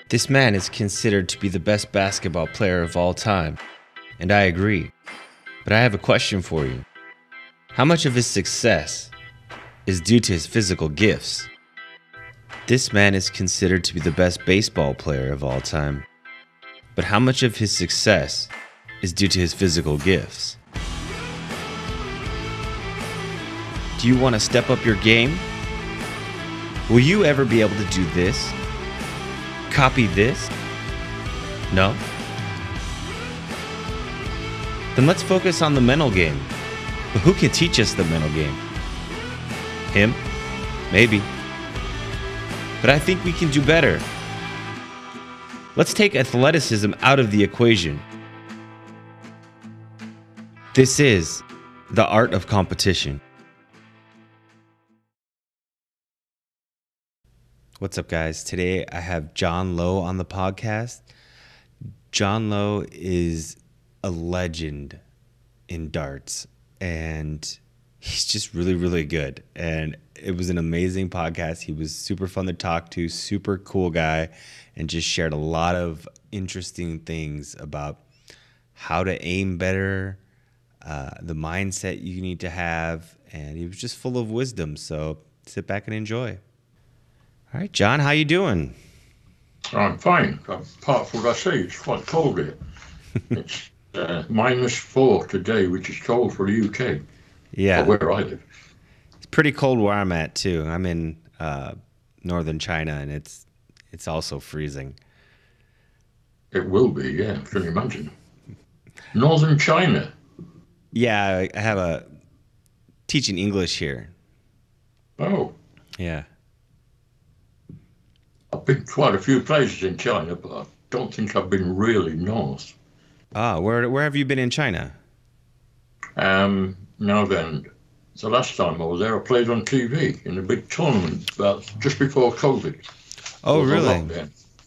This man is considered to be the best basketball player of all time, and I agree. But I have a question for you. How much of his success is due to his physical gifts? This man is considered to be the best baseball player of all time, but how much of his success is due to his physical gifts? Do you want to step up your game? Will you ever be able to do this? Copy this? No? Then let's focus on the mental game. But who can teach us the mental game? Him? Maybe. But I think we can do better. Let's take athleticism out of the equation. This is the art of competition. What's up, guys? Today I have John Lowe on the podcast. John Lowe is a legend in darts, and he's just really, really good. And it was an amazing podcast. He was super fun to talk to, super cool guy, and just shared a lot of interesting things about how to aim better, the mindset you need to have, and he was just full of wisdom. So sit back and enjoy. All right, John, how you doing? I'm fine. Apart from what I say, it's quite cold here. It's -4 today, which is cold for the UK. Yeah. Where I live. It's pretty cold where I'm at, too. I'm in northern China, and it's also freezing. It will be, yeah. Can you imagine? Northern China? Yeah, I have a teaching English here. Oh. Yeah. I've been quite a few places in China, but I don't think I've been really north. Ah, where have you been in China? Now then, the last time I was there, I played on TV in a big tournament just before COVID. Oh, really?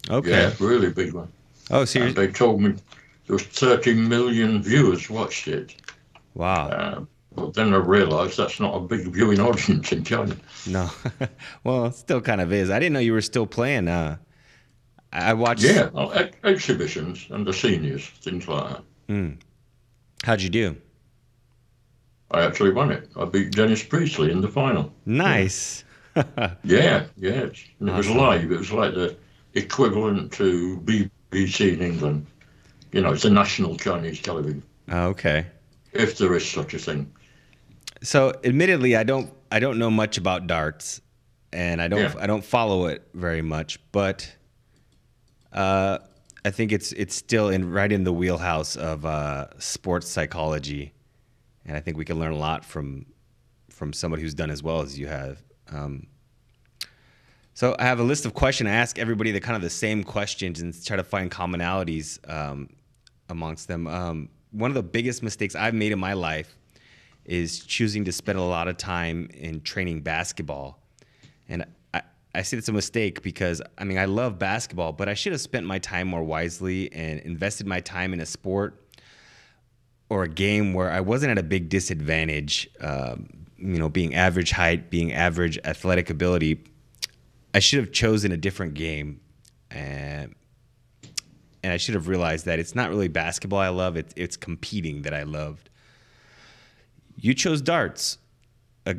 Okay. Yeah, really big one. Oh, seriously? And they told me there was 30 million viewers watched it. Wow. But then I realised that's not a big viewing audience in China. No. Well, it still kind of is. I didn't know you were still playing. I watched... Yeah, exhibitions and the seniors, things like that. Mm. How'd you do? I actually won it. I beat Dennis Priestley in the final. Nice. Yeah. And it was Awesome. live. It was like the equivalent to BBC in England. You know, it's a national Chinese television. Oh, okay. If there is such a thing. So, admittedly, I don't know much about darts, and I don't follow it very much. But I think it's still right in the wheelhouse of sports psychology, and I think we can learn a lot from somebody who's done as well as you have. So, I have a list of questions. I ask everybody the kind of the same questions and try to find commonalities amongst them. One of the biggest mistakes I've made in my life is choosing to spend a lot of time in training basketball. And I say it's a mistake because, I mean, I love basketball, but I should have spent my time more wisely and invested my time in a sport or a game where I wasn't at a big disadvantage, being average height, being average athletic ability. I should have chosen a different game. And I should have realized that it's not really basketball I love, it's competing that I loved. You chose darts. I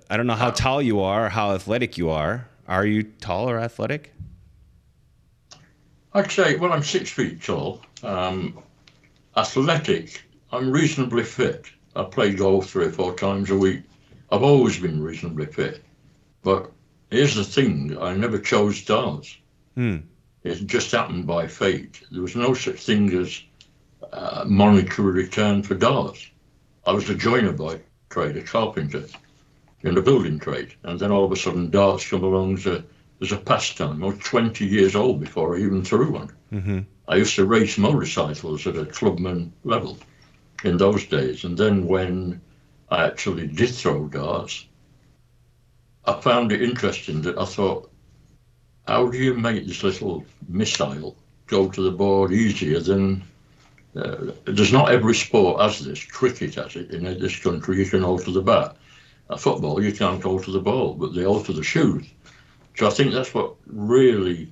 don't know how tall you are or how athletic you are. Are you tall or athletic? I'd say, well, I'm 6 feet tall. Athletic, I'm reasonably fit. I play golf 3 or 4 times a week. I've always been reasonably fit. But here's the thing, I never chose darts. It just happened by fate. There was no such thing as monetary return for darts. I was a joiner by trade, a carpenter in the building trade. And then all of a sudden darts come along as a pastime. I was 20 years old before I even threw one. Mm-hmm. I used to race motorcycles at a clubman level in those days. And then when I actually did throw darts, I found it interesting that I thought, how do you make this little missile go to the board easier than... there's not every sport has this. Cricket has it. In this country, you can alter the bat. Football, you can't alter the ball, but they alter the shoes. So I think that's what really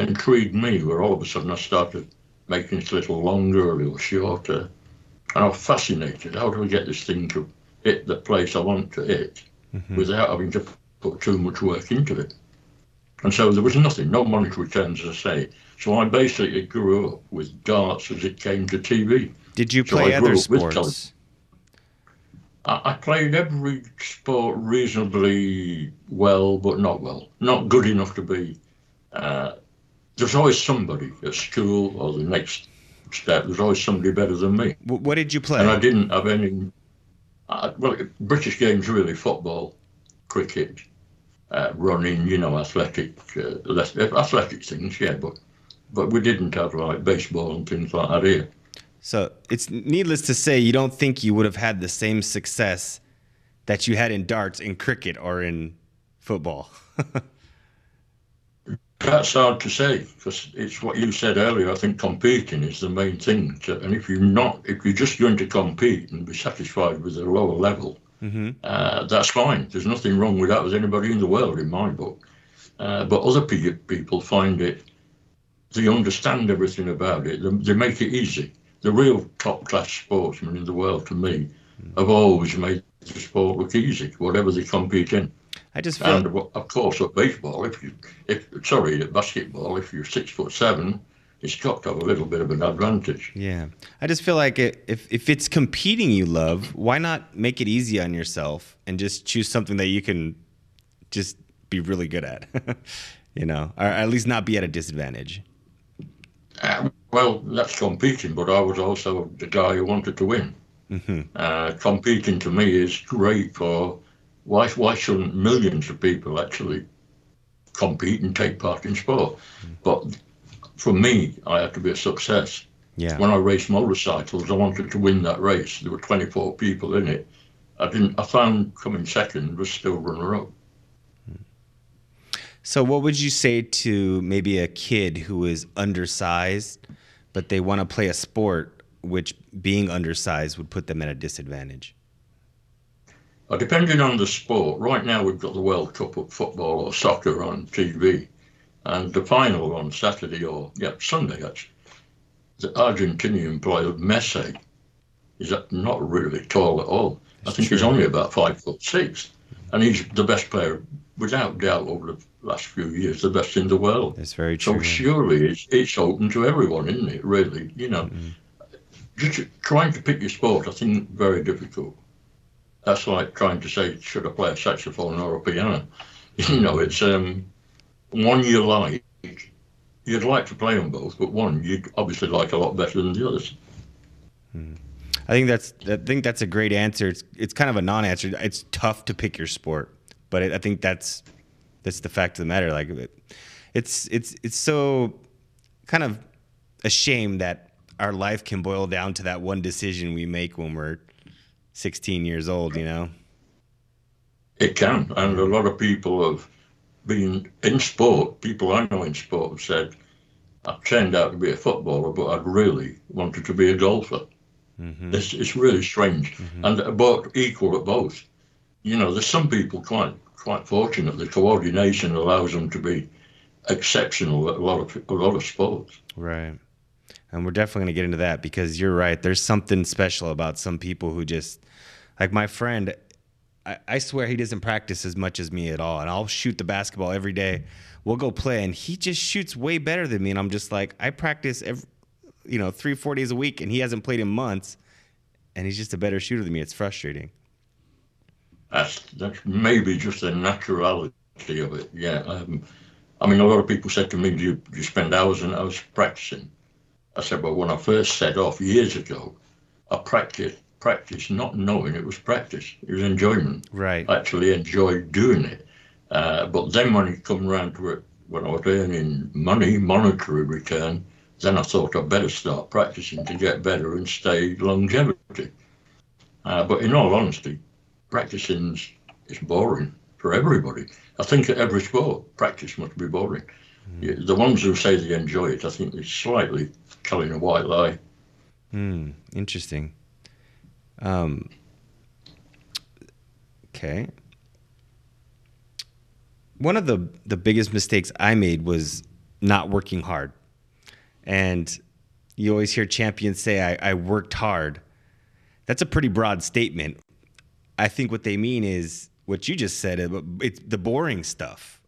intrigued me, where all of a sudden I started making it a little longer, a little shorter. And I was fascinated. How do I get this thing to hit the place I want to hit without having to put too much work into it? And so there was nothing, no monetary returns, as I say. So I basically grew up with darts as it came to TV. Did you So play I grew other up with television. sports? I played every sport reasonably well, but not well. Not good enough to be. There's always somebody at school or the next step. There's always somebody better than me. What did you play? And I didn't have any. Well, British games really: football, cricket, running. You know, athletic things. Yeah, but we didn't have like baseball and things like that here. So it's needless to say, you don't think you would have had the same success that you had in darts, in cricket, or in football. That's hard to say, because it's what you said earlier. I think competing is the main thing. And if you're just going to compete and be satisfied with a lower level, that's fine. There's nothing wrong with that with anybody in the world, in my book. But other people find it, they understand everything about it. They make it easy. The real top-class sportsmen in the world, to me, have always made the sport look easy, whatever they compete in. I just feel, and of course, at baseball, at basketball, if you're 6'7", it's got to have a little bit of an advantage. Yeah, I just feel like if it's competing you love, why not make it easy on yourself and just choose something that you can just be really good at, you know, or at least not be at a disadvantage. Well, that's competing, but I was also the guy who wanted to win. Competing to me is great for why shouldn't millions of people actually compete and take part in sport? But for me, I had to be a success. Yeah. When I raced motorcycles, I wanted to win that race. There were 24 people in it. I found coming second was still runner-up. So what would you say to maybe a kid who is undersized, but they want to play a sport which being undersized would put them at a disadvantage? Depending on the sport, right now we've got the World Cup of football or soccer on TV, and the final on Saturday Sunday actually. The Argentinian player Messi is not really tall at all. I think he's only about 5'6", and he's the best player without doubt over the last few years, the best in the world. That's very true. So surely it's open to everyone, isn't it? Really, you know, just trying to pick your sport, I think, very difficult. That's like trying to say, should I play a saxophone or a piano? You know, it's one you like. You'd like to play them both, but one you'd obviously like a lot better than the others. I think that's a great answer. It's kind of a non-answer. It's tough to pick your sport, but I think that's the fact of the matter. Like, it's so kind of a shame that our life can boil down to that one decision we make when we're 16 years old, you know? It can, and a lot of people have been in sport. People I know in sport have said, I've turned out to be a footballer, but I'd really wanted to be a golfer. It's really strange, and but equal at both. You know, there's some people quite fortunate. The coordination allows them to be exceptional at a lot of sports. Right. And we're definitely going to get into that, because you're right. There's something special about some people who just, like my friend, I swear he doesn't practice as much as me at all. And I'll shoot the basketball every day. We'll go play, and he just shoots way better than me. And I'm just like, I practice 3-4 days a week, and he hasn't played in months, and he's just a better shooter than me. It's frustrating. That's maybe just the naturality of it. Yeah. I mean, a lot of people said to me, do you spend hours and hours practicing? I said, well, when I first set off years ago, I practiced not knowing it was practice. It was enjoyment. Right. I actually enjoyed doing it. But then when it come around to it, when I was earning monetary return, then I thought I'd better start practicing to get better and stay longevity. But in all honesty, practicing is boring for everybody. I think at every sport, practice must be boring. The ones who say they enjoy it, I think they're slightly telling a white lie. Interesting. Okay. One of the biggest mistakes I made was not working hard. And you always hear champions say, I worked hard. That's a pretty broad statement. I think what they mean is what you just said. It's the boring stuff.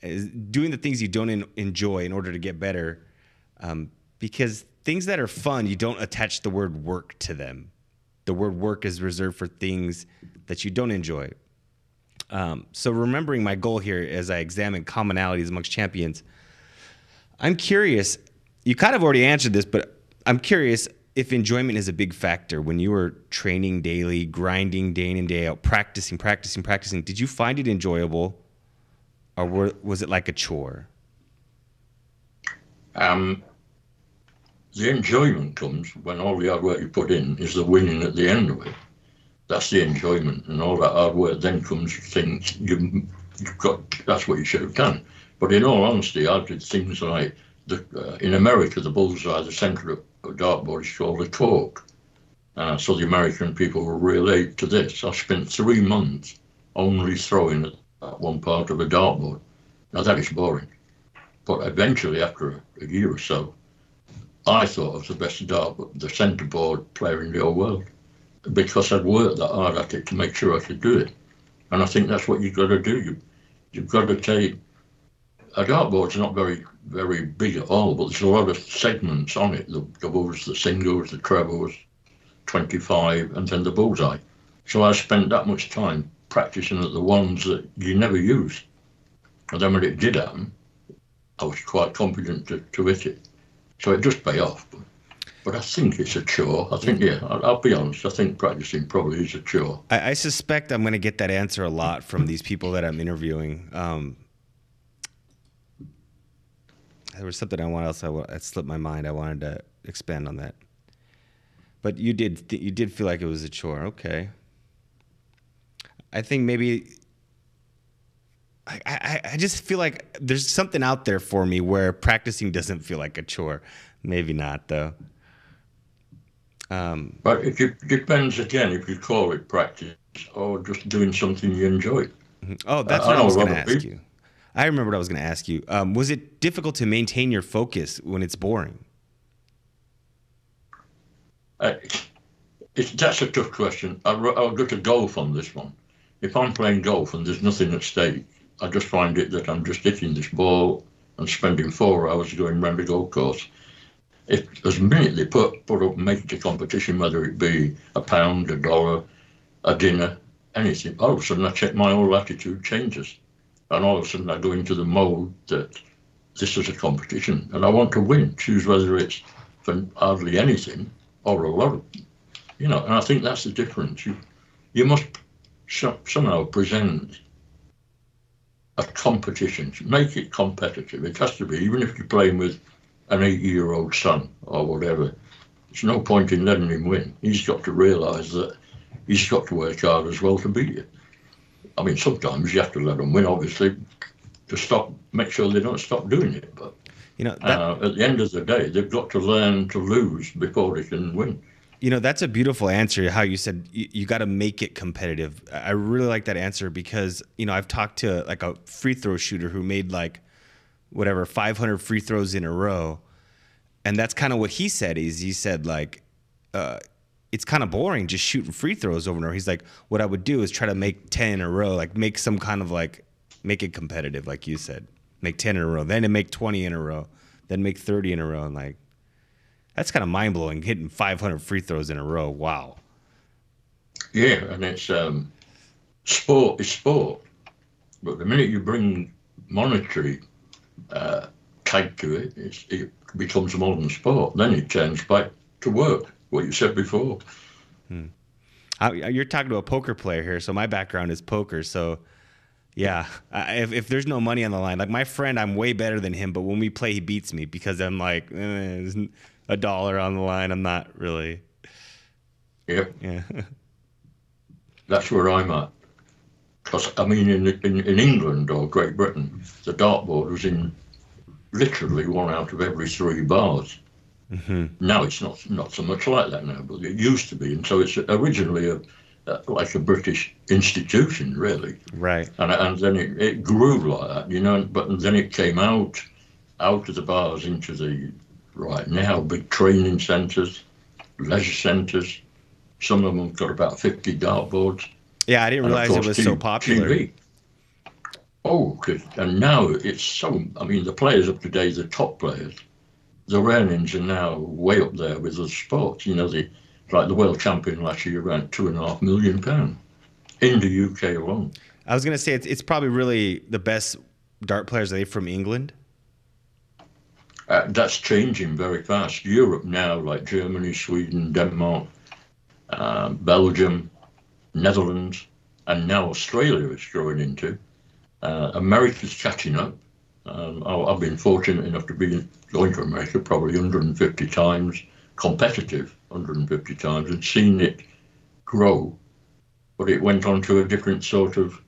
Is doing the things you don't enjoy in order to get better. Because things that are fun, you don't attach the word work to them. The word work is reserved for things that you don't enjoy. So remembering my goal here as I examine commonalities amongst champions, I'm curious, you kind of already answered this, but I'm curious if enjoyment is a big factor when you were training daily, grinding day in and day out, practicing. Did you find it enjoyable, or was it like a chore? The enjoyment comes when all the hard work you put in is the winning at the end of it. That's the enjoyment, and all that hard work then comes things you've got. That's what you should have done. But in all honesty, I did things like in America, the bullseye, the centre of a dartboard is called a cork. So the American people will relate to this. I spent 3 months only throwing at one part of a dartboard. Now that is boring. But eventually, after a year or so, I thought I was the best the centreboard player in the whole world, because I'd worked that hard at it to make sure I could do it. And I think that's what you've got to do. You've got to take, a dartboard's not very, very big at all, but there's a lot of segments on it, the doubles, the singles, the trebles, 25, and then the bullseye. So I spent that much time practicing at the ones that you never use. And then when it did happen, I was quite confident to hit it. So it does pay off. But I think it's a chore. I think, yeah, I'll be honest, I think practicing probably is a chore. I suspect I'm going to get that answer a lot from these people that I'm interviewing. There was something it slipped my mind. I wanted to expand on that. But you did feel like it was a chore. Okay. I think maybe I just feel like there's something out there for me where practicing doesn't feel like a chore. Maybe not, though. But it depends, again, if you call it practice or just doing something you enjoy. Oh, that's what I was going to ask you. I remember what I was going to ask you. Was it difficult to maintain your focus when it's boring? That's a tough question. I'll go to golf on this one. If I'm playing golf and there's nothing at stake, I just find it that I'm just hitting this ball and spending 4 hours going around the golf course. If there's a minute they put up and make it a competition, whether it be £1, $1, a dinner, anything, all of a sudden I check my whole attitude changes. And all of a sudden I go into the mode that this is a competition and I want to win. Choose whether it's for hardly anything or a lot of, and I think that's the difference. You must somehow present a competition, make it competitive. It has to be, even if you're playing with an 80-year-old son or whatever. There's no point in letting him win. He's got to realise that he's got to work hard as well to beat you. I mean, sometimes you have to let them win, obviously, to make sure they don't stop doing it. But at the end of the day, they've got to learn to lose before they can win. That's a beautiful answer, how you said you got to make it competitive. I really like that answer because, I've talked to like a free throw shooter who made 500 free throws in a row. And that's kind of what he said he said it's kind of boring just shooting free throws over and over. He's like, what I would do is try to make 10 in a row, make some kind of make it competitive, like you said, make 10 in a row, then to make 20 in a row, then make 30 in a row. And that's kind of mind blowing, hitting 500 free throws in a row. Wow. Yeah. And it's, sport is sport. But the minute you bring monetary tag to it, it becomes a modern sport. Then it turns back to work, what you said before. You're talking to a poker player here, so my background is poker. So, yeah, if there's no money on the line, like my friend, I'm way better than him, but when we play, he beats me because I'm like, there's $1 on the line. I'm not really. Yep. Yeah. That's where I'm at. Because, I mean, in England or Great Britain, the dartboard was in literally 1 out of every 3 bars. Mm-hmm. Now it's not so much like that now, but it used to be. And so it's originally like a British institution, really. Right. And then it grew like that, you know. But then it came out of the bars into the right now big training centres, leisure centres. Some of them got about 50 dartboards, Yeah, I didn't and of realize it course was so popular. TV. Oh, and now it's so. I mean, the players up to date, the top players, their earnings are now way up there with the sports. You know, like the world champion last year, around £2.5 million in the UK alone. I was gonna say it's probably really the best dart players. Are they from England? That's changing very fast. Europe now, like Germany, Sweden, Denmark, Belgium, Netherlands, and now Australia is growing into. America's catching up. I've been fortunate enough to be going to America probably 150 times, competitive 150 times, and seen it grow. But it went on to a different sort of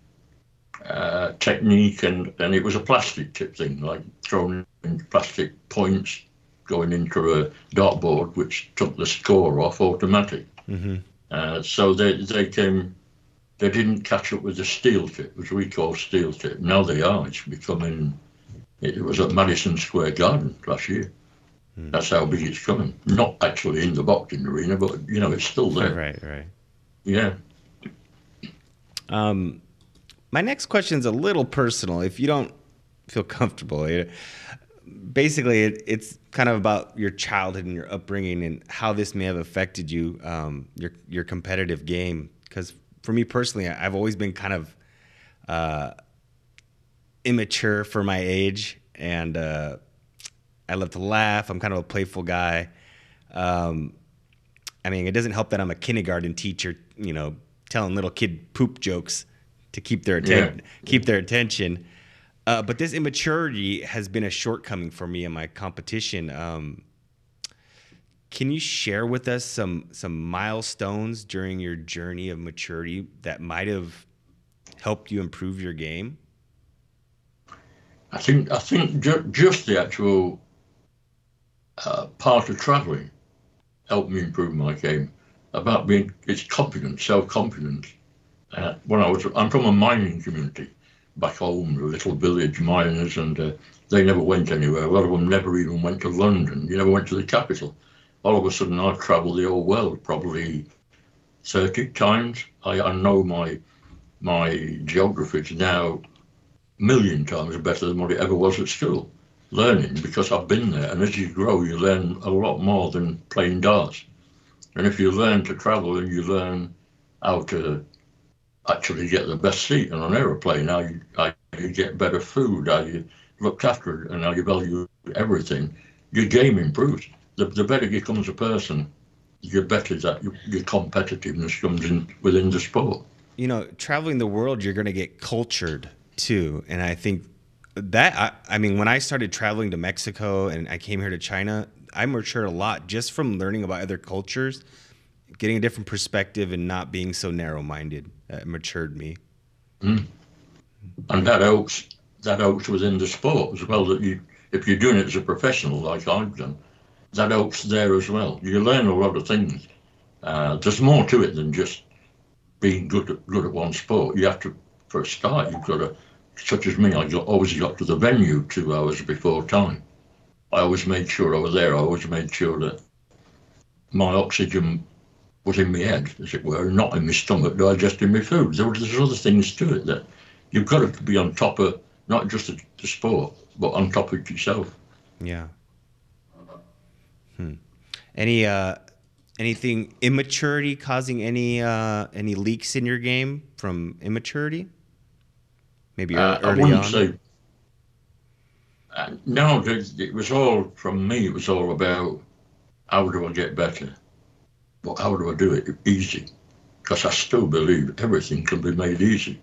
technique, and it was a plastic tip thing, like throwing in plastic points going into a dartboard, which took the score off automatic. So they didn't catch up with the steel tip, which we call steel tip. Now they are. It's becoming. It was at Madison Square Garden last year. That's how big it's coming. Not actually in the boxing arena, but you know it's still there. Right. Yeah. My next question is a little personal. If you don't feel comfortable, basically it's kind of about your childhood and your upbringing and how this may have affected you, your competitive game. Because for me personally, I've always been kind of immature for my age, and I love to laugh. I'm kind of a playful guy. I mean, it doesn't help that I'm a kindergarten teacher, you know, telling little kid poop jokes to keep their attention. But this immaturity has been a shortcoming for me in my competition. Can you share with us some milestones during your journey of maturity that might have helped you improve your game? I think just the actual part of travelling helped me improve my game. It's confidence, self-confidence. I'm from a mining community back home, a little village, miners, and they never went anywhere. A lot of them never even went to London. You never went to the capital. All of a sudden, I've travelled the whole world probably 30 times. I know my geography is now a million times better than what it ever was at school, learning, because I've been there. And as you grow, you learn a lot more than playing darts. And if you learn to travel and you learn how to actually get the best seat on an aeroplane, how you get better food, how you look after it, and how you value everything, your game improves. The better you become as a person, the better that your competitiveness comes in within the sport. You know, traveling the world, you're going to get cultured too. And I think that, I mean, when I started traveling to Mexico and I came here to China, I matured a lot just from learning about other cultures, getting a different perspective and not being so narrow-minded. That matured me. And that helps within the sport as well, that if you're doing it as a professional like I've done, that helps there as well. You learn a lot of things. There's more to it than just being good at one sport. You have to, for a start, you've got to, such as me, always got to the venue 2 hours before time. I always made sure I was there. I always made sure that my oxygen was in my head, as it were, not in my stomach, digesting my food. There's other things to it that you've got to be on top of, not just the sport, but on top of yourself. Yeah. Anything immaturity causing any leaks in your game from immaturity? Maybe early I wouldn't on. Say. No, it was all from me. It was all about how do I get better, but how do I do it easy? Because I still believe everything can be made easy.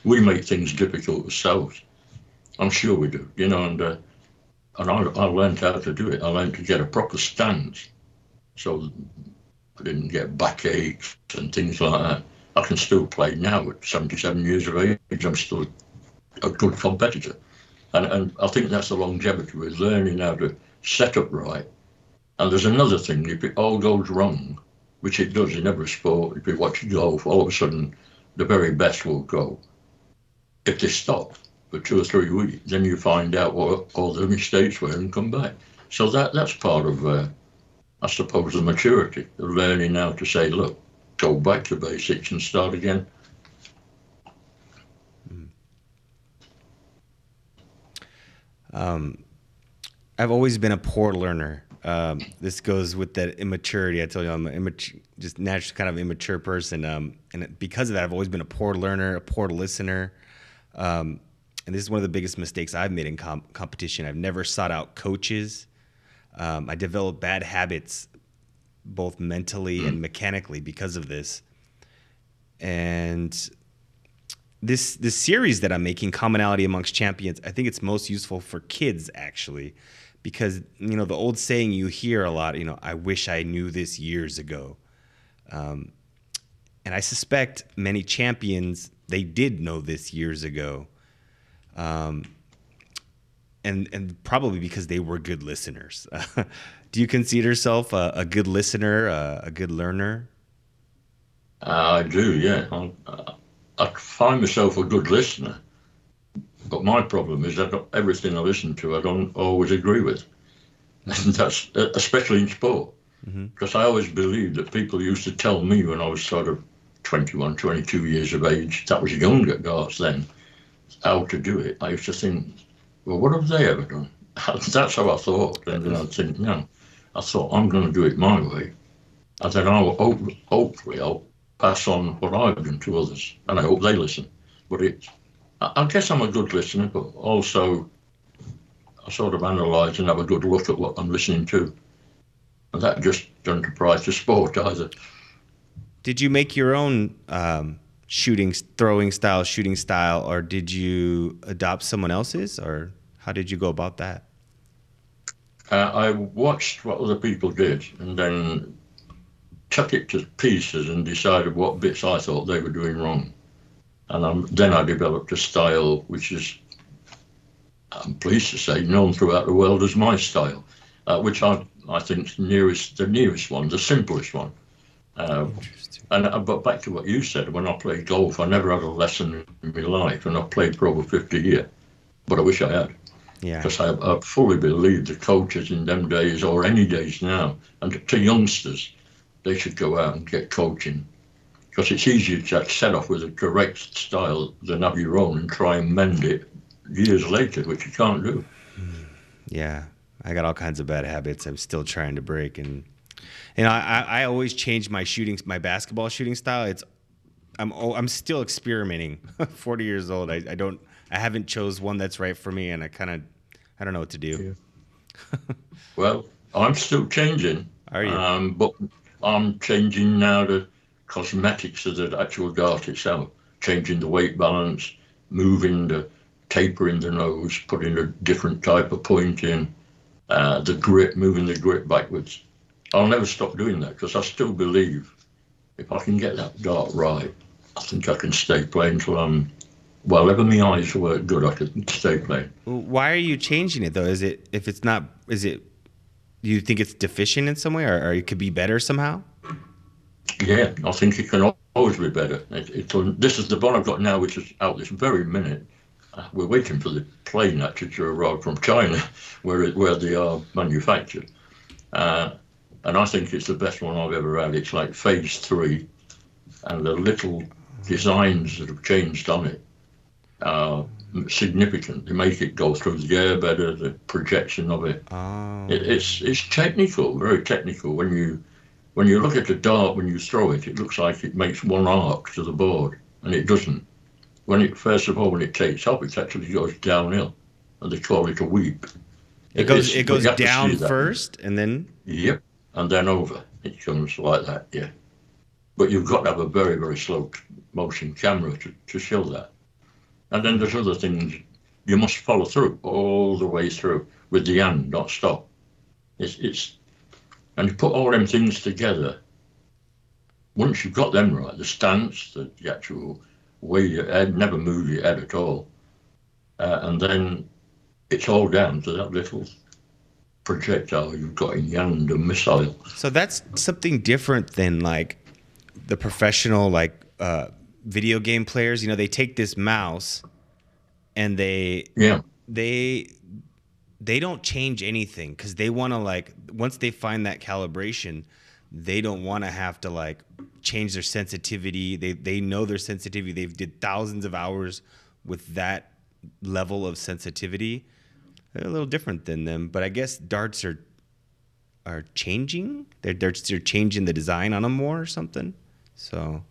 We make things difficult ourselves. I'm sure we do, you know. And I learned how to do it. I learned to get a proper stance, so I didn't get backaches and things like that. I can still play now at 77 years of age. I'm still a good competitor. And I think that's the longevity with learning how to set up right. And there's another thing, if it all goes wrong, which it does in every sport. If you watch golf, all of a sudden the very best will go. If they stop for 2 or 3 weeks, then you find out what all the mistakes were and come back. So that's part of, I suppose, the maturity, the learning now to say, look, go back to basics and start again. I've always been a poor learner. This goes with that immaturity. I told you I'm an just naturally kind of immature person. And because of that, I've always been a poor learner, a poor listener. And this is one of the biggest mistakes I've made in competition. I've never sought out coaches. I developed bad habits, both mentally and mechanically, because of this. And this series that I'm making, Commonality Amongst Champions, I think it's most useful for kids, actually, because, you know, the old saying you hear a lot, you know, I wish I knew this years ago. And I suspect many champions, they did know this years ago. And probably because they were good listeners. Do you consider yourself a good listener, a good learner? I do, yeah. I find myself a good listener, but my problem is that everything I listen to, I don't always agree with. And that's especially in sport, because I always believed that people used to tell me when I was sort of 21, 22 years of age, that was young at darts then, how to do it. I used to think, well, what have they ever done? That's how I thought. And then I'd think, no, I thought, I'm going to do it my way. And then hopefully I'll pass on what I've done to others, and I hope they listen. But I guess I'm a good listener, but also I sort of analyse and have a good look at what I'm listening to. And that just doesn't apply to sport either. Did you make your own shooting style, or did you adopt someone else's, or how did you go about that? I watched what other people did and then took it to pieces and decided what bits I thought they were doing wrong. And then I developed a style which is, I'm pleased to say, known throughout the world as my style, which I think is the nearest one, the simplest one. But back to what you said, when I played golf, I never had a lesson in my life, and I've played for over 50 years. But I wish I had. Yeah. Because I fully believe the coaches in them days, or any days now, and to youngsters, they should go out and get coaching. Because it's easier to set off with a correct style than have your own and try and mend it years later, which you can't do. Yeah, I got all kinds of bad habits I'm still trying to break. And you know, I always change my basketball shooting style. I'm still experimenting. 40 years old. I haven't chose one that's right for me, and I don't know what to do. Yeah. Well, I'm still changing. Are you? But I'm changing now the cosmetics of the actual dart itself, changing the weight balance, tapering the nose, putting a different type of point in, the grip, moving the grip backwards. I'll never stop doing that because I still believe if I can get that dart right, I think I can stay playing till I'm, well, ever my eyes work good, I can stay playing. Why are you changing it though? Do you think it's deficient in some way, or it could be better somehow? Yeah, I think it can always be better. This is the one I've got now, which is out this very minute. We're waiting for the plane actually to arrive from China, where they are manufactured. And I think it's the best one I've ever had. It's like phase 3, and the little designs that have changed on it are significant. They make it go through the air better, the projection of it. Oh. It's technical, very technical. When you look at the dart, when you throw it, it looks like it makes one arc to the board, and it doesn't. First of all, when it takes off, it actually goes downhill, and they call it a weep. It goes down first, and then? Yep, and then over. It comes like that, yeah. But you've got to have a very, very slow motion camera to show that. And then there's other things you must follow through, all the way through, with the hand, not stop. And you put all them things together, once you've got them right, the stance, the actual way your head, never move your head at all, and then it's all down to that little projectile you've got in your hand, a missile. So that's something different than like the professional video game players. You know, they take this mouse and Yeah, they they don't change anything because they want to like once they find that calibration, they don't want to have to like change their sensitivity. They know their sensitivity. They've did thousands of hours with that level of sensitivity. They're a little different than them, but I guess darts are changing. They're changing the design on them more or something. So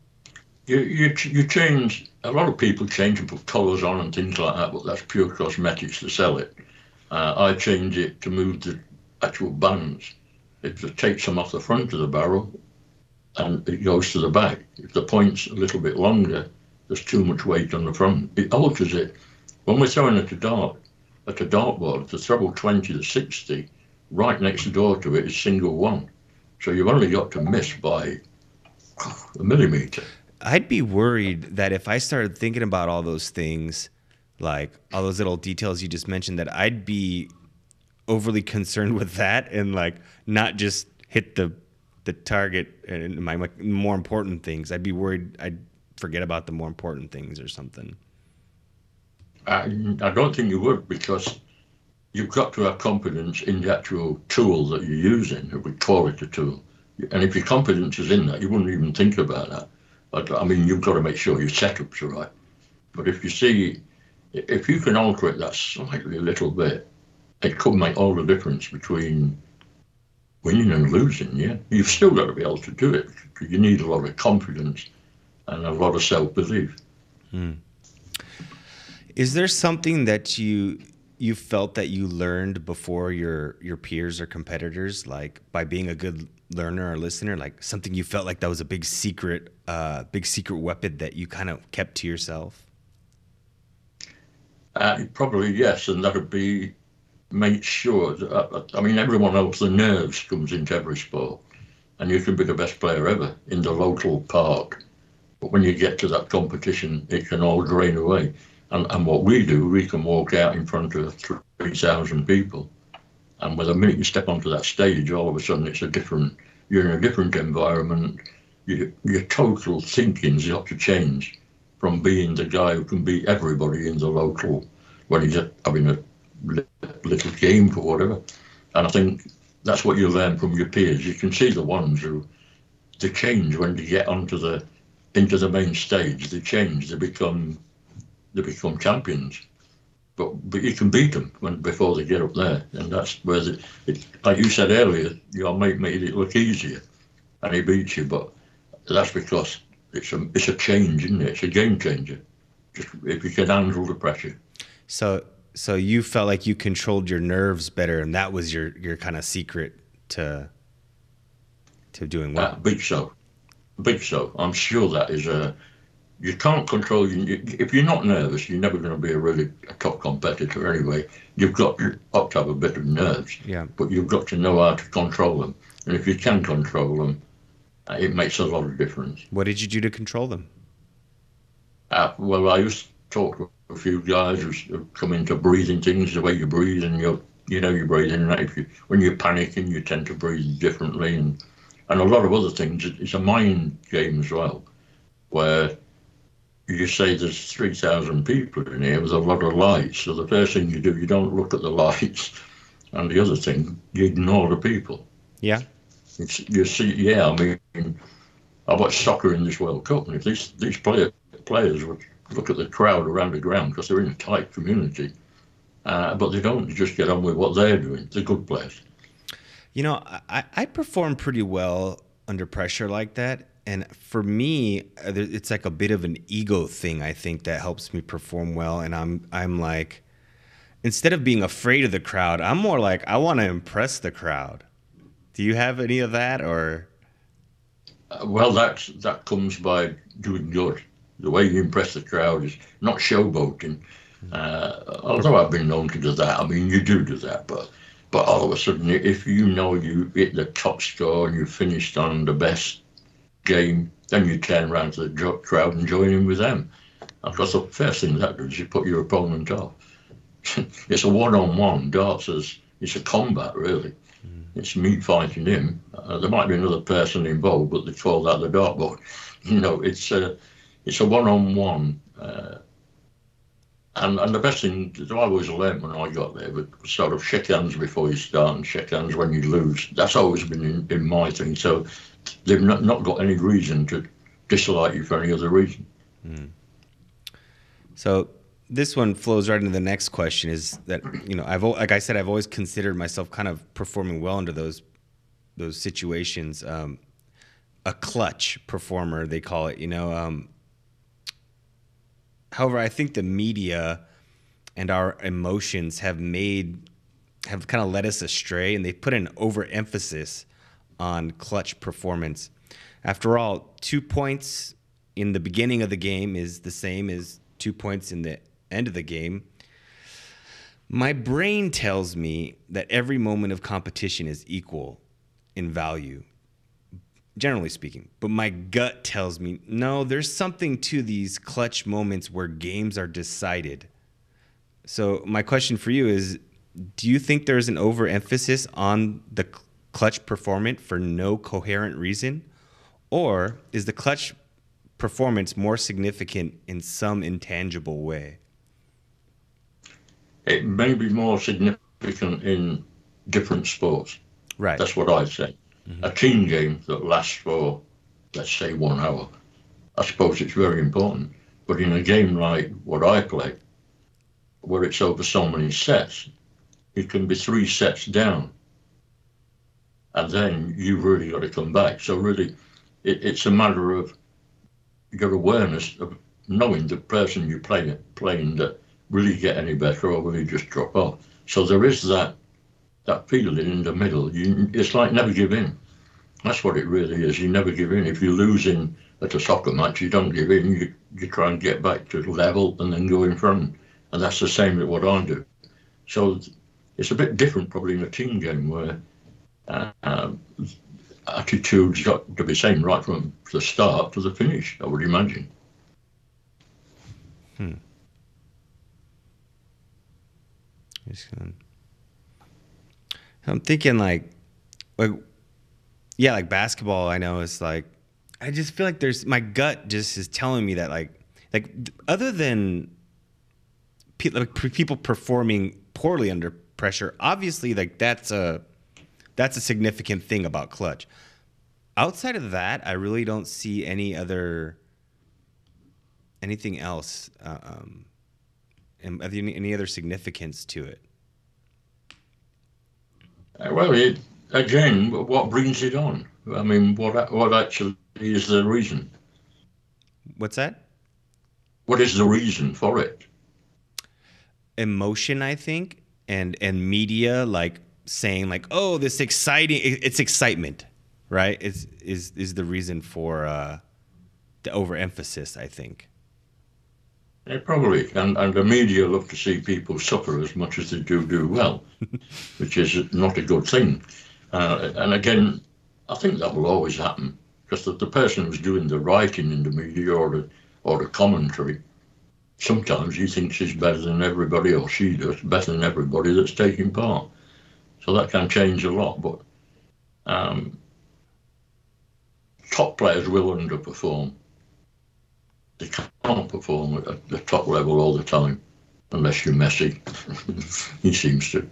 you change. A lot of people change and put colours on and things like that, but that's pure cosmetics to sell it. I change it to move the actual bands. It takes them off the front of the barrel and it goes to the back. If the point's a little bit longer, there's too much weight on the front. It alters it. When we're throwing at a dartboard, the treble 20 to 60, right next door to it is single one. So you've only got to miss by a millimetre. I'd be worried that if I started thinking about all those things, like all those little details you just mentioned, that I'd be overly concerned with that and like not just hit the target and my more important things. I'd be worried I'd forget about the more important things or something. I don't think you would, because you've got to have confidence in the actual tool that you're using. We call it a tool. And if your confidence is in that, you wouldn't even think about that. But I mean, you've got to make sure your setups are right. But if you can alter it that slightly a little bit, it could make all the difference between winning and losing, yeah? You've still got to be able to do it. You need a lot of confidence and a lot of self-belief. Is there something that you felt that you learned before your peers or competitors, like by being a good learner or listener, like something you felt like that was a big secret weapon that you kind of kept to yourself? Probably yes, and that would be make sure that, I mean, everyone else, the nerves comes into every sport, and you can be the best player ever in the local park, but when you get to that competition, it can all drain away. And what we do, we can walk out in front of 3,000 people, and with a minute you step onto that stage, all of a sudden you're in a different environment. Your total thinking's got to change from being the guy who can beat everybody in the local when he's having a little game for whatever. And I think that's what you learn from your peers. You can see the ones who they change when they get into the main stage. They change. They become champions. But you can beat them before they get up there, and that's where like you said earlier, your mate made it look easier, and he beats you. But that's because it's a change, isn't it? It's a game changer. Just if you can handle the pressure. So you felt like you controlled your nerves better, and that was your kind of secret to doing well. Big so. I'm sure that is you can't control. If you're not nervous, you're never going to be a top competitor anyway. You've got to have a bit of nerves, yeah. But you've got to know how to control them. And if you can control them, it makes a lot of difference. What did you do to control them? Well, I used to talk to a few guys who come into breathing things, the way you breathe, and you breathe in and out. When you're panicking, you tend to breathe differently, and a lot of other things. It's a mind game as well, where you say there's 3,000 people in here with a lot of lights. So the first thing you do, you don't look at the lights, and the other thing, you ignore the people. Yeah. You see, yeah. I mean, I watched soccer in this World Cup, and if these players would look at the crowd around the ground because they're in a tight community, but they don't. They just get on with what they're doing. They're good players. You know, I perform pretty well under pressure like that. And for me, it's like a bit of an ego thing, I think, that helps me perform well. And I'm like, instead of being afraid of the crowd, I'm more like, I want to impress the crowd. Do you have any of that, or? Well, that comes by doing good. The way you impress the crowd is not showboating. Although I've been known to do that. I mean, you do that, but all of a sudden, if you know you hit the top score and you finished on the best game, then you turn around to the crowd and join in with them. Because the first thing that does is you put your opponent off. It's a one-on-one. Darts is it's a combat, really. It's me fighting him. There might be another person involved, but they call that the dartboard. It's a one-on-one. And the best thing that I always learned when I got there was sort of shake hands before you start and shake hands when you lose. That's always been in my thing. So they've not got any reason to dislike you for any other reason. So this one flows right into the next question, is that, like I said, I've always considered myself kind of performing well under those situations. A clutch performer, they call it, However, I think the media and our emotions have kind of led us astray, and they put an overemphasis on clutch performance. After all, 2 points in the beginning of the game is the same as 2 points in the end of the game. My brain tells me that every moment of competition is equal in value, generally speaking. But my gut tells me, no, there's something to these clutch moments where games are decided. So my question for you is, do you think there's an overemphasis on the clutch performance for no coherent reason? Or is the clutch performance more significant in some intangible way? It may be more significant in different sports. Right. That's what I'd say. Mm-hmm. A team game that lasts for, let's say, 1 hour, I suppose it's very important. But in a game like what I play, where it's over so many sets, it can be 3 sets down. And then you've really got to come back. So really, it's a matter of your awareness of knowing the person you're playing that really get any better or will you just drop off. So there is that feeling in the middle. It's like never give in. That's what it really is. You never give in. If you're losing at a soccer match, you don't give in. You try and get back to level and then go in front. And that's the same with what I do. So it's a bit different probably in a team game where attitude's got to be same right from the start to the finish, I would imagine. I'm thinking like basketball. I know it's like, I just feel like my gut just is telling me that like other than people performing poorly under pressure, obviously like that's a significant thing about clutch. Outside of that, I really don't see anything else, and any other significance to it. Well, again, what brings it on? I mean, what actually is the reason? What's that? What is the reason for it? Emotion, I think, and media like saying like, oh, it's excitement, right? Is the reason for the overemphasis, I think. Yeah, probably, and the media love to see people suffer as much as they do well, which is not a good thing. And again, I think that will always happen because the person who's doing the writing in the media or the commentary, sometimes he thinks he's better than everybody, or she does better than everybody that's taking part. So that can change a lot, but top players will underperform. They can't perform at the top level all the time, unless you're Messi. He seems to.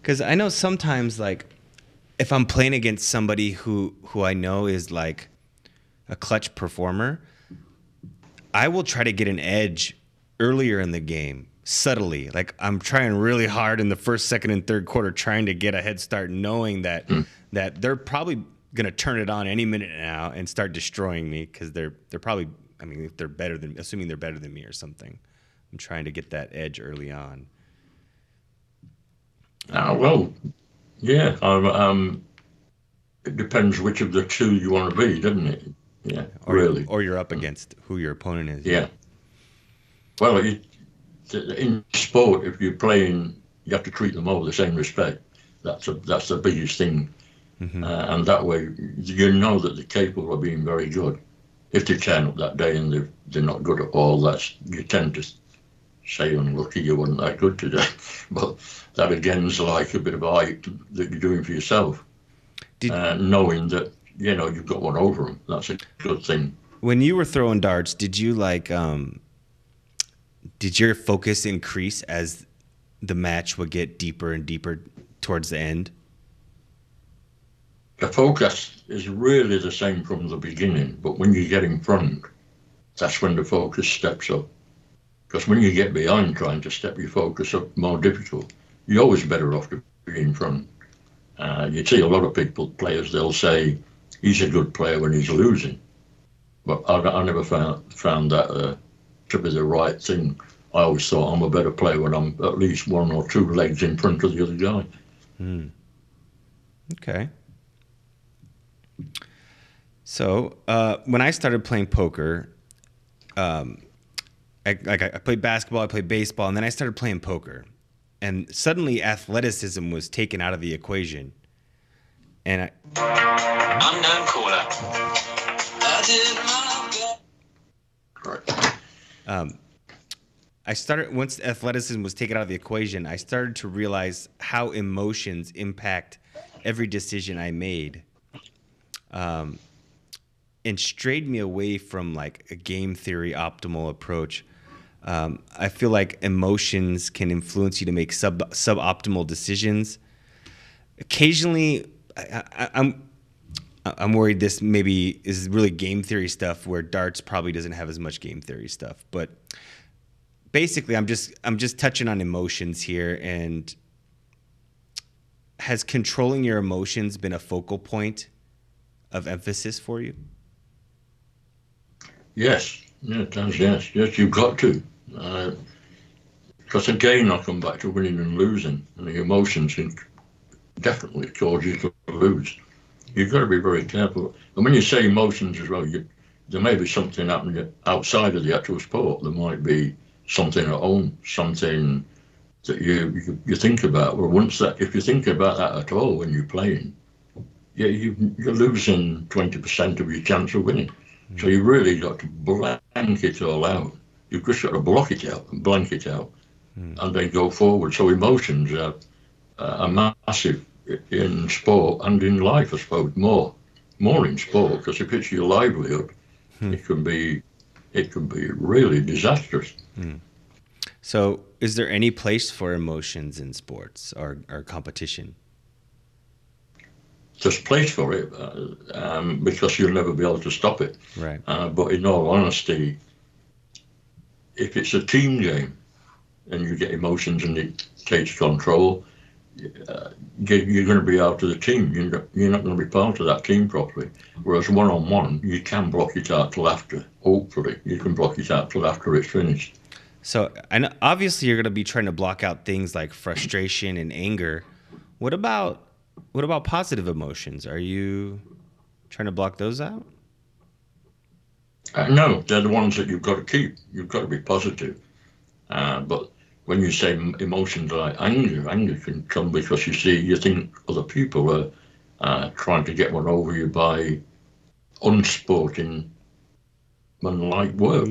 Because I know sometimes, like, if I'm playing against somebody who I know is like a clutch performer, I will try to get an edge earlier in the game, subtly. Like, I'm trying really hard in the first, second, and third quarter, trying to get a head start, knowing that they're probably gonna turn it on any minute now and start destroying me because they're probably. I mean, if they're assuming they're better than me or something, I'm trying to get that edge early on. Well, yeah. It depends which of the two you want to be, doesn't it? Yeah, really. Or you're up against who your opponent is. Yeah. Well, in sport, if you're playing, you have to treat them all with the same respect. That's the biggest thing, and that way you know that they're capable of being very good. If they turn up that day and they're not good at all, you tend to say unlucky you weren't that good today, but that again's like a bit of a hype that you're doing for yourself, knowing that you've got one over them. That's a good thing. When you were throwing darts, did you did your focus increase as the match would get deeper and deeper towards the end? The focus is really the same from the beginning, but when you get in front, that's when the focus steps up. Because when you get behind trying to step your focus up, more difficult. You're always better off to be in front. You see a lot of players, they'll say he's a good player when he's losing. But I never found that to be the right thing. I always thought I'm a better player when I'm at least one or two legs in front of the other guy. Okay. So when I started playing poker, I played basketball, I played baseball, and then I started playing poker. And suddenly athleticism was taken out of the equation. And Unknown caller. once athleticism was taken out of the equation, I started to realize how emotions impact every decision I made. And strayed me away from like a game theory optimal approach. I feel like emotions can influence you to make suboptimal decisions. Occasionally, I'm worried this maybe is really game theory stuff where darts probably doesn't have as much game theory stuff. But basically, I'm just touching on emotions here. And has controlling your emotions been a focal point of emphasis for you? Yes, yeah, it does. Yes, you've got to. Because again, I come back to winning and losing, and the emotions can definitely cause you to lose. You've got to be very careful. And when you say emotions as well, there may be something happening outside of the actual sport. There might be something at home, something that you think about. Well, if you think about that at all when you're playing, you're losing 20% of your chance of winning. So you really got to blank it all out. You've just got to block it out and blank it out, and then go forward. So emotions are massive in sport and in life, I suppose. More in sport, because if it's your livelihood, it can be really disastrous. So, is there any place for emotions in sports or competition? There's place for it because you'll never be able to stop it. Right. But in all honesty, if it's a team game and you get emotions and it takes control, you're going to be out of the team. You're not going to be part of that team properly. Whereas one-on-one, you can block it out till after. Hopefully, you can block it out till after it's finished. So, and obviously, you're going to be trying to block out things like frustration and anger. What about positive emotions? Are you trying to block those out? No, they're the ones that you've got to keep. You've got to be positive. But when you say emotions like anger can come because you think other people are trying to get one over you by unsporting like work.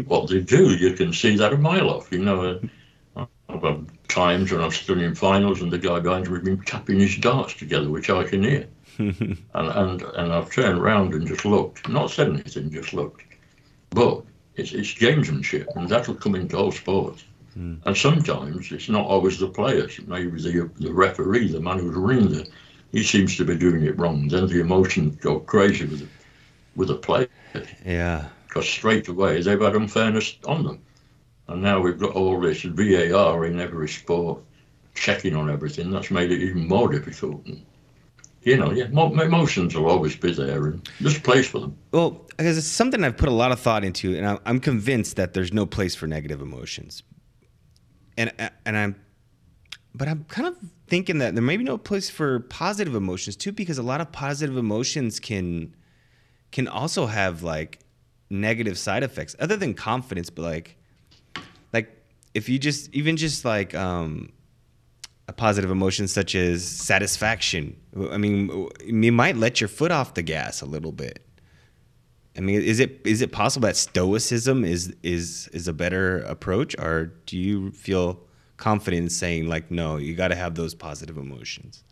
What they do, you can see that a mile off. I've had times when I've stood in finals and the guy behind me has been tapping his darts together, which I can hear. and I've turned around and just looked, not said anything, just looked. But it's gamesmanship, and that'll come into all sports. And sometimes it's not always the players. Maybe the referee, the man who's running he seems to be doing it wrong. Then the emotions go crazy with the players. Yeah. Because straight away they've had unfairness on them. And now we've got all this VAR in every sport, checking on everything. That's made it even more difficult. And, emotions will always be there, and there's a place for them. Well, because it's something I've put a lot of thought into, and I'm convinced that there's no place for negative emotions. But I'm kind of thinking that there may be no place for positive emotions too, because a lot of positive emotions can also have like negative side effects other than confidence, but like if you just like a positive emotion such as satisfaction. I mean, you might let your foot off the gas a little bit. I mean, is it possible that stoicism is a better approach, or do you feel confident in saying like, no, you got to have those positive emotions?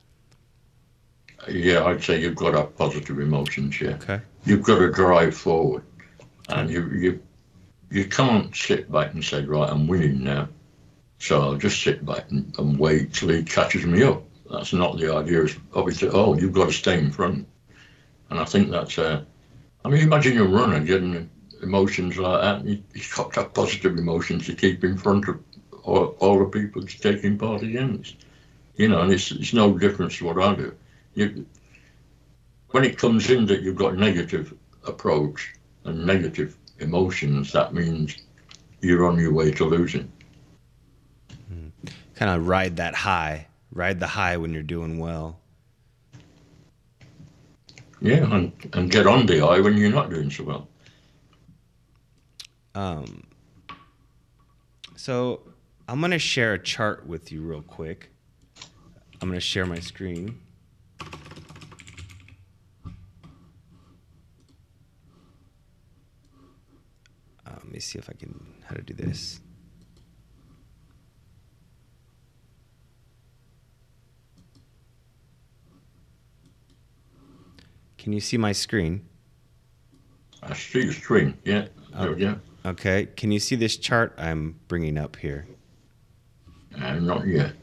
Yeah, I'd say you've got to have positive emotions. Yeah, Okay. you've got to drive forward, and you can't sit back and say, right, I'm winning now, so I'll just sit back and wait till he catches me up. That's not the idea. It's obviously, you've got to stay in front, and I think that's. I mean, imagine a runner getting emotions like that. He's got to have positive emotions to keep in front of all the people he's taking part against. And it's no difference to what I do. When it comes in that you've got negative approach and negative emotions, that means you're on your way to losing. Kind of ride the high when you're doing well. Yeah, and get on the high when you're not doing so well. So I'm going to share a chart with you real quick. I'm going to share my screen. Let me see if I can, how to do this. Can you see my screen? I see your screen, yeah. Yeah. Okay. Can you see this chart I'm bringing up here? Not yet.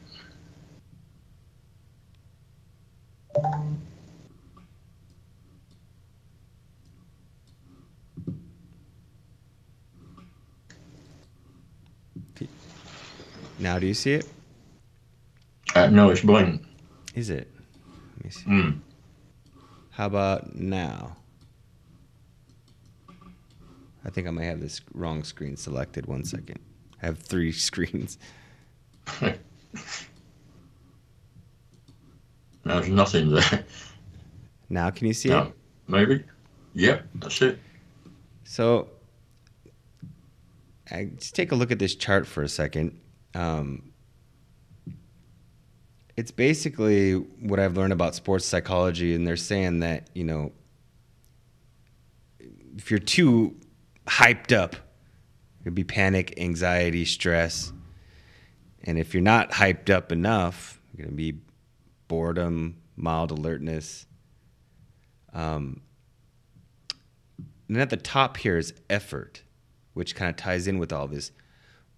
Now, do you see it? No, it's blank. Is it? Let me see. How about now? I think I might have this wrong screen selected. 1 second. I have 3 screens. There's nothing there. Now, can you see it? Maybe. Yep, that's it. So, just take a look at this chart for a second. It's basically what I've learned about sports psychology, and they're saying that, if you're too hyped up, it'd be panic, anxiety, stress. And if you're not hyped up enough, you're going to be boredom, mild alertness. And at the top here is effort, which kind of ties in with all this.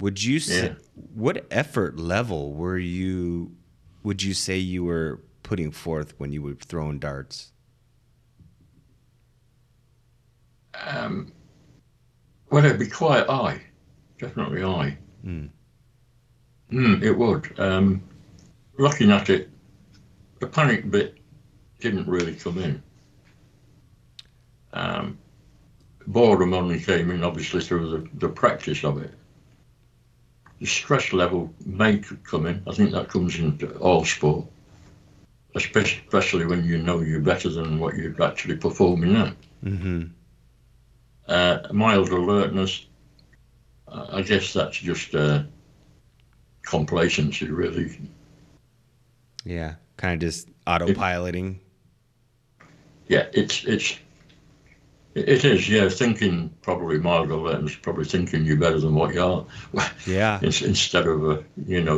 Would you say, what effort level would you say you were putting forth when you were throwing darts? Well, it'd be quite high. Definitely high. It would. Looking at it, the panic bit didn't really come in. Boredom only came in, obviously, through the practice of it. The stress level may come in. I think that comes into all sport, especially when you know you're better than what you're actually performing at. Mild alertness, I guess that's just complacency, really. Yeah, kind of just autopiloting. It is, yeah. Thinking probably mild alertness, probably thinking you're better than what you are. Yeah. Instead of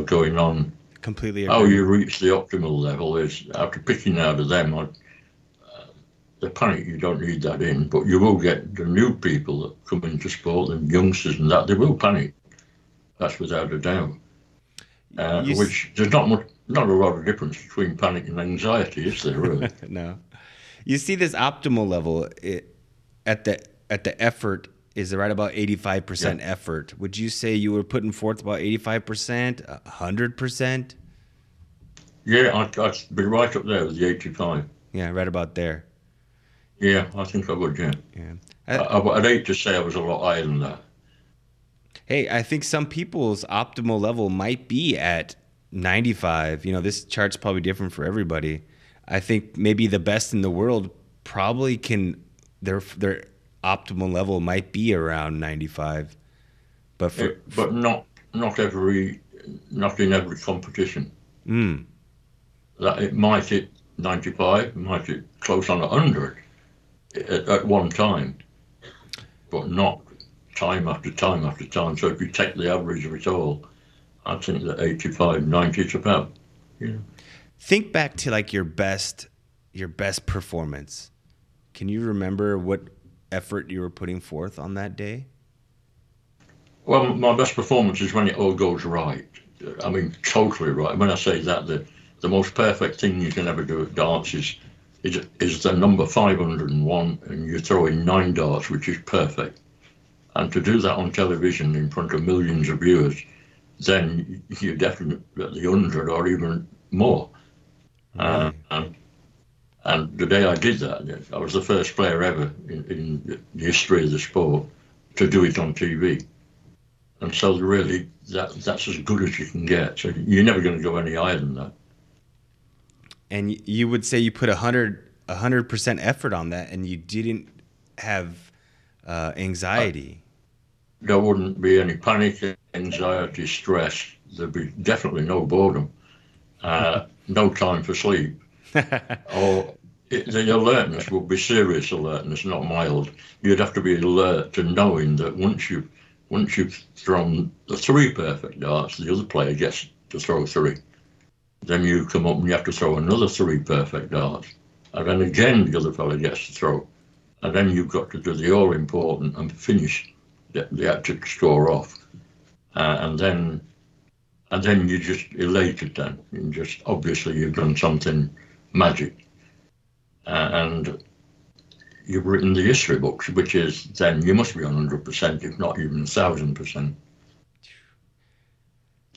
going on. Completely agree. How agree. you reach the optimal level is after picking out of them. The panic, you don't need that in, but you will get the new people that come into sport, and youngsters and that, they will panic. That's without a doubt. Which there's not a lot of difference between panic and anxiety, is there really? No. You see this optimal level at the effort is right about 85% effort. Would you say you were putting forth about 85%, 100%? Yeah, I'd be right up there with the 85. Yeah, right about there. Yeah, I think I would, yeah. I'd hate to say I was a lot higher than that. Hey, I think some people's optimal level might be at 95. This chart's probably different for everybody. I think maybe the best in the world probably their optimal level might be around 95. But not in every competition. That it might hit 95, it might hit close on 100 at one time. but not time after time after time. So if you take the average of it all, I think that 85, 90 is about, you know. Think back to like your best performance. Can you remember what effort you were putting forth on that day? Well, my best performance is when it all goes right. I mean, totally right. When I say that, the most perfect thing you can ever do at darts is the number 501, and you're throwing 9 darts, which is perfect. And to do that on television in front of millions of viewers, then you're definitely at the 100 or even more. Really? And the day I did that, I was the first player ever in the history of the sport to do it on TV. And so really, that's as good as you can get. So you're never going to go any higher than that. And you would say you put 100% effort on that, and you didn't have anxiety. There wouldn't be any panic, anxiety, stress. There'd be definitely no boredom, no time for sleep. Or the alertness would be serious alertness, not mild. You'd have to be alert to knowing that once you've thrown the 3 perfect darts, the other player gets to throw 3. Then you come up and you have to throw another 3 perfect darts. And then again, the other fellow gets to throw. And then you've got to do the all-important and finish the actual score off. And then you're just elated then. And just, obviously, you've done something magic. And you've written the history books, which is then you must be on 100%, if not even 1,000%.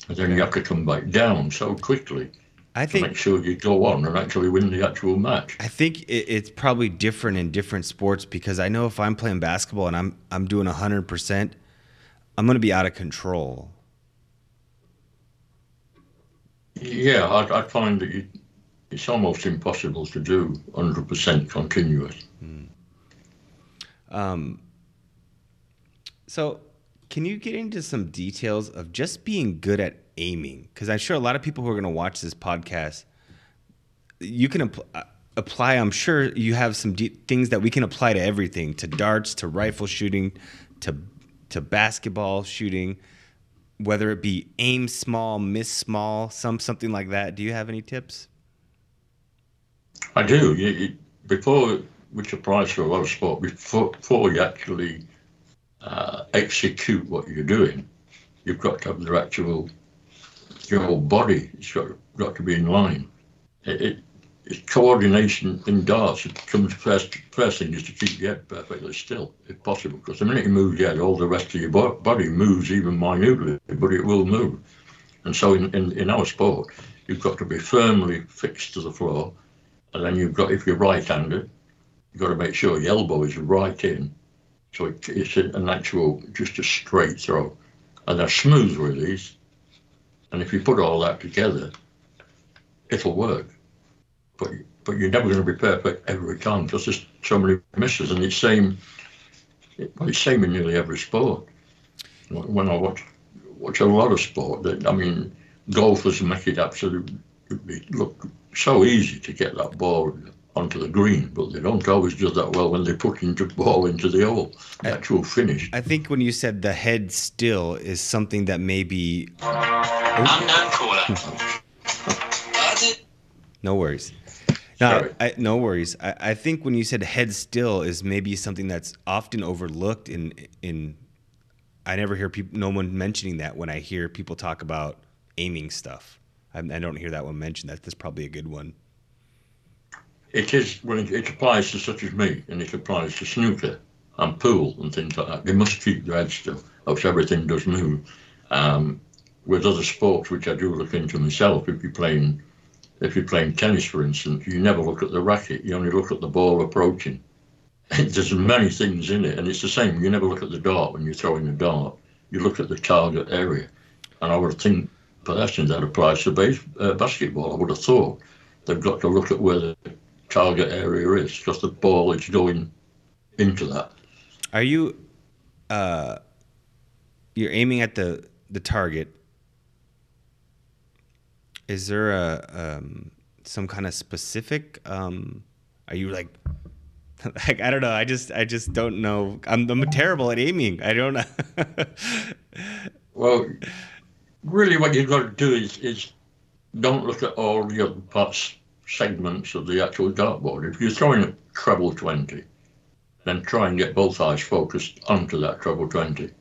And then you have to come back down so quickly to make sure you go on and actually win the actual match. I think it's probably different in different sports, because I know if I'm playing basketball and I'm doing 100%, I'm going to be out of control. Yeah, I find that it's almost impossible to do 100% continuous. So can you get into some details of just being good at aiming? Because I'm sure a lot of people who are going to watch this podcast, you can apply. I'm sure you have some things that we can apply to everything, to darts, to rifle shooting, to basketball shooting, whether it be aim small, miss small, something like that. Do you have any tips? I do. Which applies to a lot of sport, before you actually execute what you're doing, you've got to have your whole body. It's got to be in line. It's coordination in darts. It comes first thing is to keep your head perfectly still, if possible, because the minute you move your head, all the rest of your body moves even minutely, but it will move. And so in our sport, you've got to be firmly fixed to the floor, and then if you're right-handed, you've got to make sure your elbow is right in, so it's an actual, just a straight throw, and a smooth release. And if you put all that together, it'll work. But you're never going to be perfect every time, because there's so many misses, and it's same in nearly every sport. When I watch a lot of sport, golfers make it absolutely look so easy to get that ball onto the green, but they don't always do that well when they put the ball into the hole, the actual finish. I think when you said the head still is something that maybe... Unknown caller. No worries. No worries. I think when you said head still is maybe something that's often overlooked in I never hear no one mentioning that when I hear people talk about aiming stuff. I don't hear that one mentioned. That's probably a good one. It is, when it applies to such as me, and it applies to snooker and pool and things like that. They must keep their head still, else everything does move. With other sports, which I do look into myself, if you're playing tennis, for instance, you never look at the racket. You only look at the ball approaching. There's many things in it, and it's the same. You never look at the dart when you're throwing a dart. You look at the target area. And I would think, personally, that applies to basketball. I would have thought they've got to look at where the target area is, because the ball is going into that. Are you you're aiming at the target? Is there some kind of specific? Are you like Like, I don't know. I just don't know. I'm terrible at aiming. I don't know. Well, really what you've got to do is don't look at all the other parts, segments of the actual dartboard. If you're throwing a treble 20, then try and get both eyes focused onto that treble 20,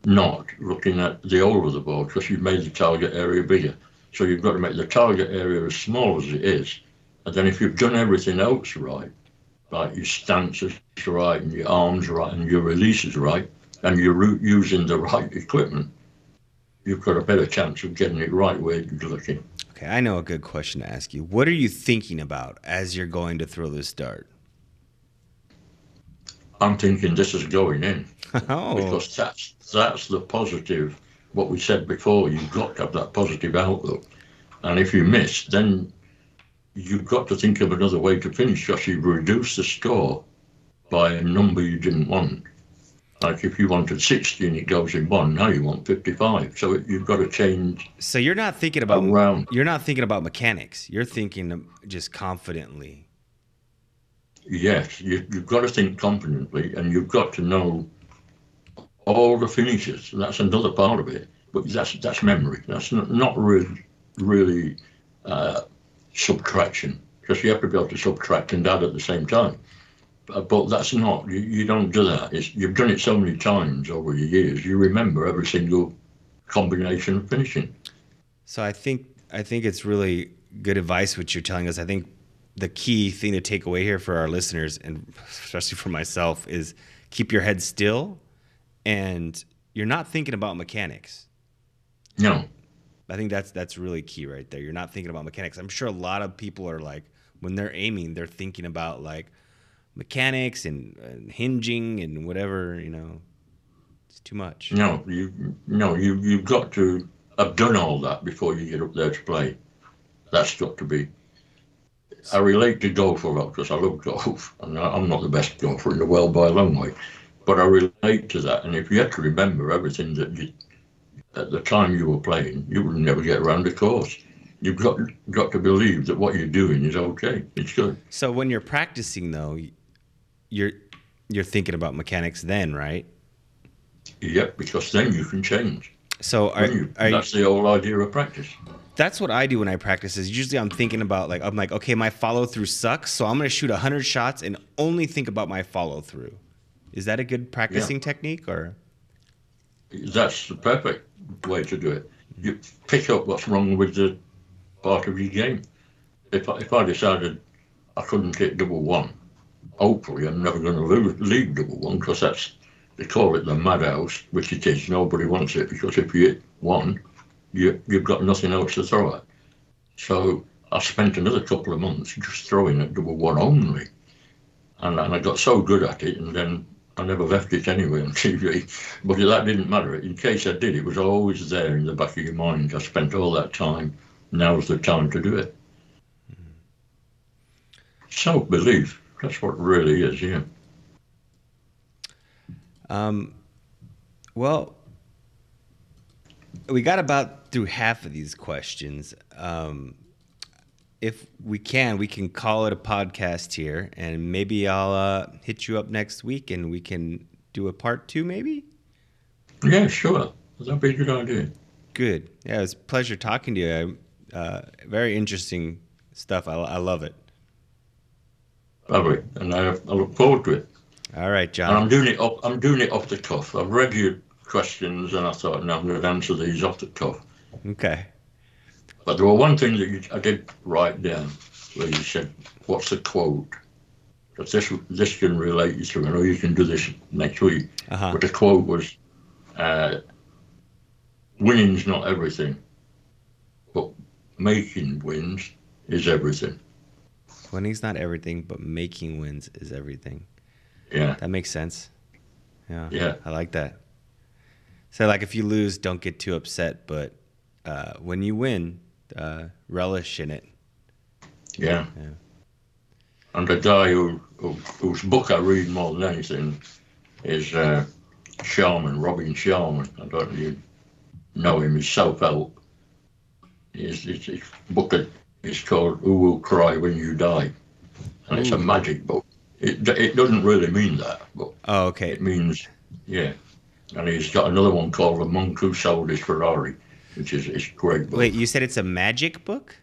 not looking at the whole of the board, because you've made the target area bigger. So you've got to make the target area as small as it is. And then if you've done everything else right, like your stance is right, and your arms right, and your release is right, and you're using the right equipment, you've got a better chance of getting it right where you're looking. Okay, I know a good question to ask you. What are you thinking about as you're going to throw this dart? I'm thinking this is going in. Oh. Because that's the positive, what we said before, you've got to have that positive outlook. And if you miss, then you've got to think of another way to finish, because you've reduced the score by a number you didn't want. Like if you wanted 60 and it goes in 1, now you want 55. So you've got to change. So you're not thinking about around. You're not thinking about mechanics. You're thinking just confidently. Yes, you've got to think confidently, and you've got to know all the finishes. That's another part of it. But that's memory. That's not really subtraction, because you have to be able to subtract and add at the same time. But that's not, you don't do that. You've done it so many times over the years, you remember every single combination of finishing. So I think it's really good advice what you're telling us. I think the key thing to take away here for our listeners, and especially for myself, is keep your head still, and you're not thinking about mechanics. No. I think that's really key right there. You're not thinking about mechanics. I'm sure a lot of people are like, when they're aiming, they're thinking about like mechanics and hinging and whatever, it's too much. No, you've got to have done all that before you get up there to play. That's got to be. I relate to golf a lot because I love golf, and I'm not the best golfer in the world by a long way, but I relate to that. And if you had to remember everything that at the time you were playing, you would never get around the course. You've got to believe that what you're doing is okay. It's good. So when you're practicing, though, you're thinking about mechanics then, right? Yep, because then you can change. So that's the whole idea of practice. That's what I do when I practice. Is usually I'm thinking about I'm like, okay, my follow through sucks, so I'm going to shoot 100 shots and only think about my follow through. Is that a good practicing technique, or? That's the perfect way to do it. You pick up what's wrong with the part of your game. If I decided I couldn't hit double one, hopefully I'm never going to leave double one, because they call it the madhouse, which it is. Nobody wants it, because if you hit one, you've got nothing else to throw at. So I spent another couple of months just throwing at double one only, and I got so good at it, and then I never left it anyway on TV. But that didn't matter. In case I did, it was always there in the back of your mind. I spent all that time. Now's the time to do it. Self-belief. That's what it really is, yeah. Well, we got about through half of these questions. If we can call it a podcast here, and maybe I'll hit you up next week and we can do a part 2 maybe? Yeah, sure. That'd be a good idea. Good. Yeah, it was a pleasure talking to you. Very interesting stuff. I love it. Lovely. And I look forward to it. All right, John. And I'm doing it off the cuff. I've read your questions and I thought, no, I'm going to answer these off the cuff. Okay. But there was one thing that I did write down where you said, what's the quote? Because this can relate you to. I know you can do this next week. Uh-huh. But the quote was, winning's not everything, but making wins is everything. Winning's not everything, but making wins is everything. Yeah. That makes sense. Yeah. Yeah. I like that. So, like, if you lose, don't get too upset, but when you win, relish in it. Yeah. And the guy whose book I read more than anything is Robin Sharman. I don't know if you know him. He's self-help. His book is called Who Will Cry When You Die? And it's a magic book. It doesn't really mean that, but Oh, okay. it means, yeah. And he's got another one called The Monk Who Sold His Ferrari, which is a great book. Wait, you said it's a magic book?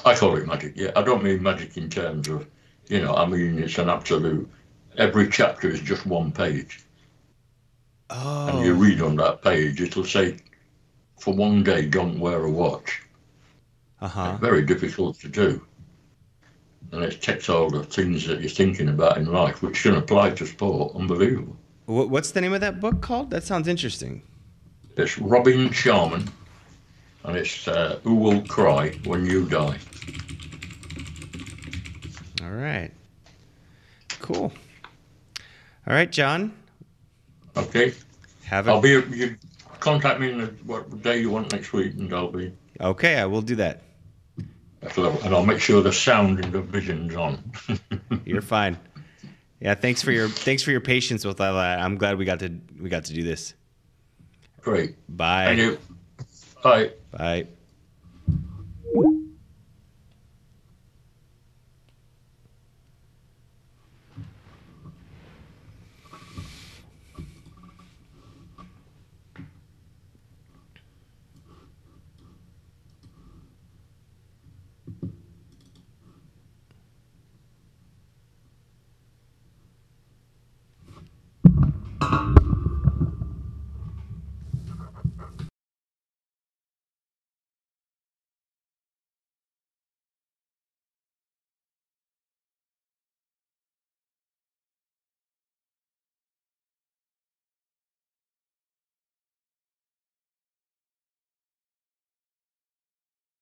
I call it magic, yeah. I don't mean magic in terms of, I mean it's an absolute, every chapter is just one page. Oh. And you read on that page, it'll say, for one day, don't wear a watch. Uh-huh. It's very difficult to do. And it takes all the things that you're thinking about in life, which can apply to sport. Unbelievable. What's the name of that book called? That sounds interesting. It's Robin Sharman, and it's Who Will Cry When You Die. All right. Cool. All right, John. Okay. I'll be. You contact me in what day you want next week, and I'll be. Okay, I will do that. And I'll make sure the sound and the vision's on. You're fine. Yeah, thanks for your patience with all that. I'm glad we got to do this. Great. Bye. Thank you. Bye. Bye.